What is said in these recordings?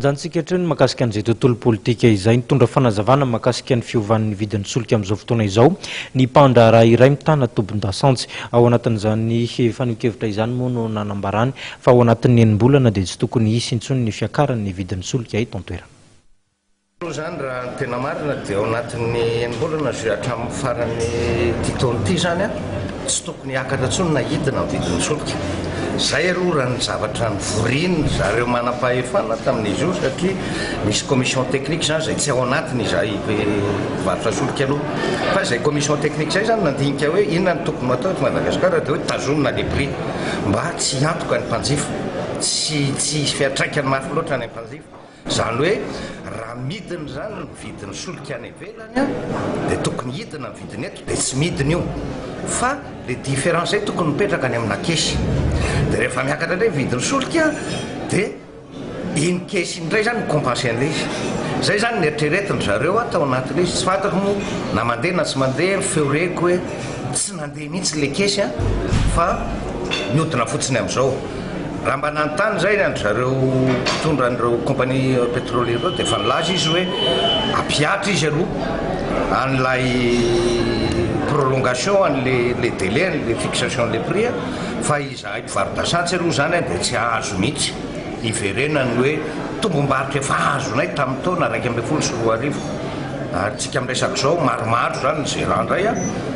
Zantsika hatrany mahakasika an'izay tontolo politika izay nitondra fanazavana mahakasika ny fiovaovan'ny vidin-tsolika amin'izao fotoana izao ny mpandraharaha iray mitana tobin-dasantsy ao anatin'izany fanokevitra izany moa no nanambarany fa ao anatin'ny enim-bolana dia tsy tokony hisy intsony ny fiakaran'ny vidin-tsolika eto an-toerana. Zany raha tena marina dia ao anatin'ny enim-bolana zay hatramin'ny farany titony ity zany tsy tokony hiakatra intsony na hidina ny vidin-tsolika. Zay aloha raha ny zavatra ny voriny zareo manam-pahefana tamin'izy io satria misy commission technique zany zay tsy ao anatiny izay varotra solika aloha fa zay commission technique zay zany nandinika hoe inona ny tokony atao eto Madagasikara dia hoe tazomina le prix mba tsy antoka ny mpanjifa, tsy fiatraikany mafy loatra ny mpanjifa. Zany hoe raha midiny zany ny vidin'ny solika any ivelany dia tokony hidina ny vidiny eto dia tsy midiny io fa le différence zay tokony mipetraka any amina kesy. Dia rehefa miakatra indray vidin'ny solika dia iny kesy indray zany compense an'ilay izy. Zay zany ny eritreretiny zareo atao anatin'ilay izy. Tsy fantako moa na mandeha na tsy mandeha feo reko hoe tsy nandeha mihitsy le kesy fa mihodina fotsiny amin'izao. Raha mba nanontany zay ny zareo mpitondra an'ireo compagnie pétrolière ireo dia efa nilaza izy hoe ampiatra izy aloha an'ilay prolongation an'le délai an'le fixation an'le prix fa izahay mpivarodasantsy aloha zany dia tsy ahazo mihitsy iverenany hoe tombom-barotra efa azonay tamin'ny taona 2024 ary tsika miresaka zao maromaro zany zay raha indray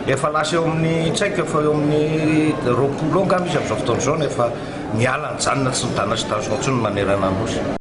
efa lasa eo amin'ny tsaiko efa eo amin'ny roapolo angamba izy amin'izao fotoana izao nefa miala ny janona tsy mitana station intsony manerana anosy.